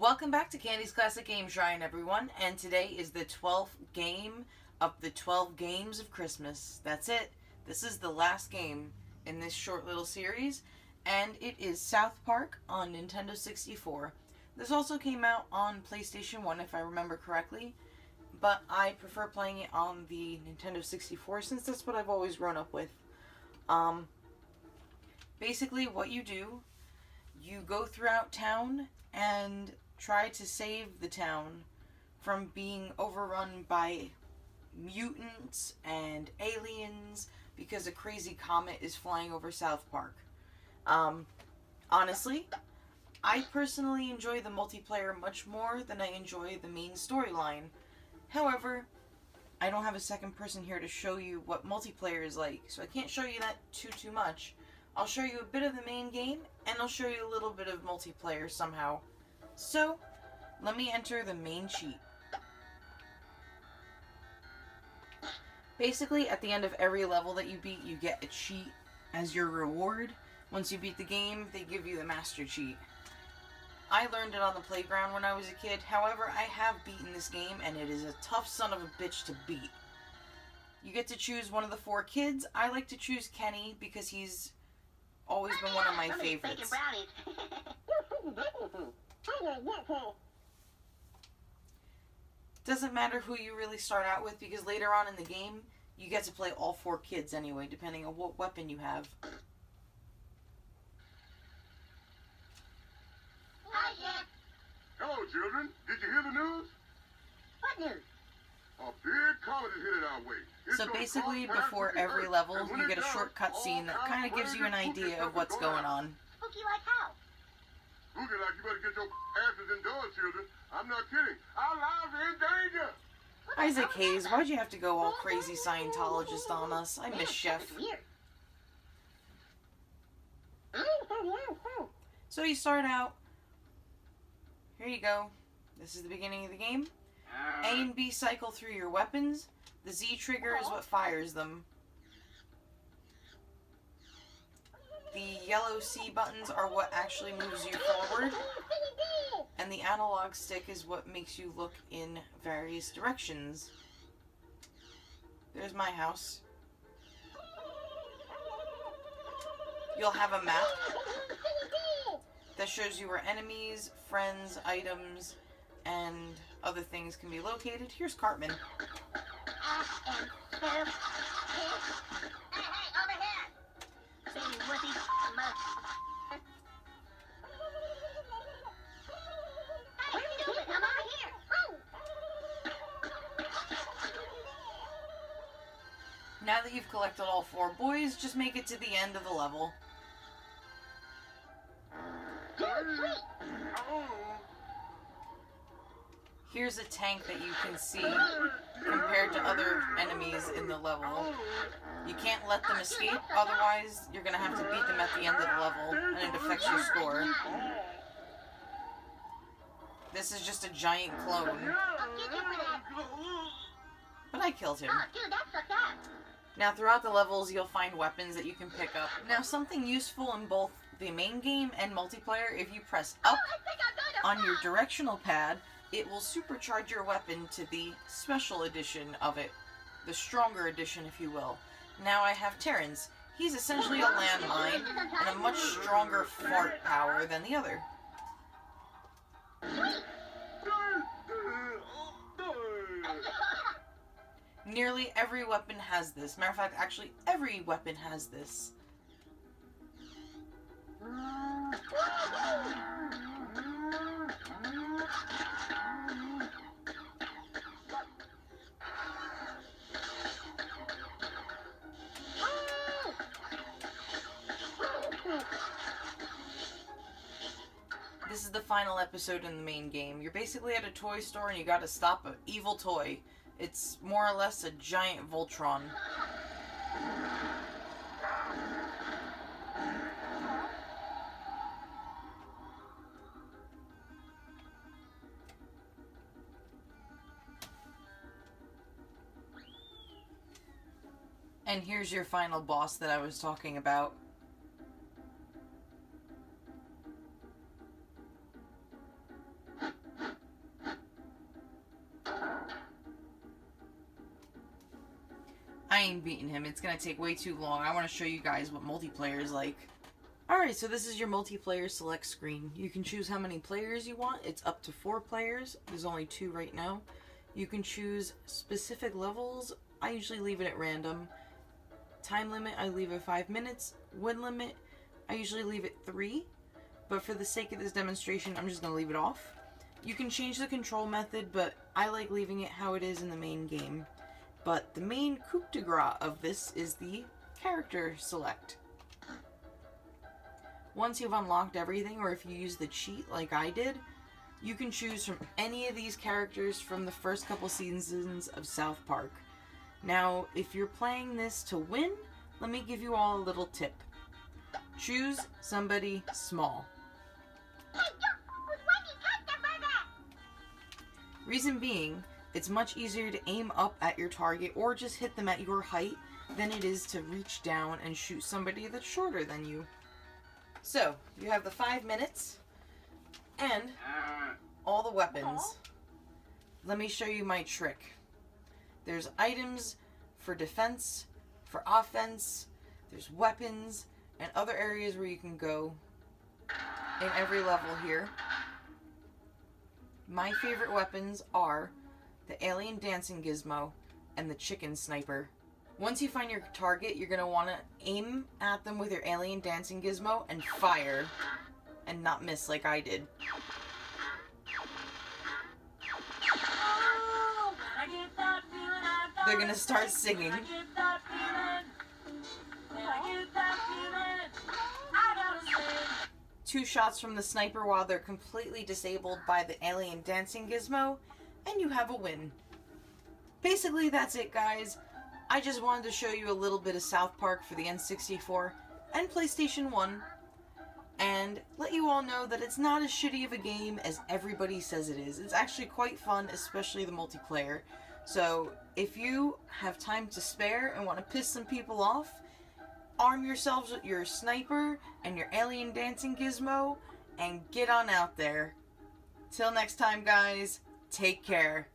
Welcome back to Candy's Classic Game Shrine, everyone, and today is the 12th game of the 12 games of Christmas. That's it. This is the last game in this short little series, and it is South Park on Nintendo 64. This also came out on PlayStation 1, if I remember correctly, but I prefer playing it on the Nintendo 64 since that's what I've always grown up with. Basically, what you do, you go throughout town and try to save the town from being overrun by mutants and aliens because a crazy comet is flying over South Park. Honestly, I personally enjoy the multiplayer much more than I enjoy the main storyline. However, I don't have a second person here to show you what multiplayer is like, so I can't show you that too much. I'll show you a bit of the main game, and I'll show you a little bit of multiplayer somehow. So, let me enter the main cheat. Basically, at the end of every level that you beat, you get a cheat as your reward. Once you beat the game, they give you the master cheat. I learned it on the playground when I was a kid. However, I have beaten this game, and it is a tough son of a bitch to beat. You get to choose one of the 4 kids. I like to choose Kenny because he's always been one of my favorites. Doesn't matter who you really start out with because later on in the game, you get to play all 4 kids anyway, depending on what weapon you have. Hello, children. Did you hear the news? What news? A big comet is headed our way. So basically, before every level, you get a short cutscene that kind of gives you an idea of what's going on. Spooky like how? Spooky like you better get your asses indoors, children. I'm not kidding. Our lives are in danger. Isaac Hayes, why'd you have to go all crazy Scientologist on us? I miss Chef. So you start out. Here you go. This is the beginning of the game. A and B cycle through your weapons. The Z trigger is what fires them. The yellow C buttons are what actually moves you forward. And the analog stick is what makes you look in various directions. There's my house. You'll have a map that shows you where enemies, friends, items, and other things can be located. Here's Cartman. Now that you've collected all 4 boys, just make it to the end of the level. Here's a tank that you can see compared to other enemies in the level. You can't let them escape, otherwise you're going to have to beat them at the end of the level, and it affects your score. This is just a giant clone. But I killed him. Now throughout the levels you'll find weapons that you can pick up. Now something useful in both the main game and multiplayer, if you press up on your directional pad, it will supercharge your weapon to the special edition of it. The stronger edition, if you will. Now I have Terrans. He's essentially a landmine and a much stronger fart power than the other. Nearly every weapon has this. Matter of fact, actually every weapon has this. This is the final episode in the main game. You're basically at a toy store and you gotta stop an evil toy. It's more or less a giant Voltron. And here's your final boss that I was talking about. I ain't beating him. It's gonna take way too long. I want to show you guys what multiplayer is like. Alright, so this is your multiplayer select screen. You can choose how many players you want. It's up to 4 players. There's only 2 right now. You can choose specific levels. I usually leave it at random. Time limit, I leave it 5 minutes. Win limit, I usually leave it 3. But for the sake of this demonstration, I'm just going to leave it off. You can change the control method, but I like leaving it how it is in the main game. But the main coup de grace of this is the character select. Once you've unlocked everything, or if you use the cheat like I did, you can choose from any of these characters from the first couple seasons of South Park. Now, if you're playing this to win, let me give you all a little tip. Choose somebody small. Reason being, it's much easier to aim up at your target or just hit them at your height than it is to reach down and shoot somebody that's shorter than you. So, you have the 5 minutes and all the weapons. Let me show you my trick. There's items for defense, for offense, there's weapons, and other areas where you can go in every level here. My favorite weapons are the alien dancing gizmo and the chicken sniper. Once you find your target, you're going to want to aim at them with your alien dancing gizmo and fire. And not miss like I did. They're going to start singing. 2 shots from the sniper while they're completely disabled by the alien dancing gizmo, and you have a win. Basically, that's it, guys. I just wanted to show you a little bit of South Park for the N64 and PlayStation 1, and let you all know that it's not as shitty of a game as everybody says it is. It's actually quite fun, especially the multiplayer. So, if you have time to spare and want to piss some people off, arm yourselves with your sniper and your alien dancing gizmo, and get on out there. Till next time, guys, take care.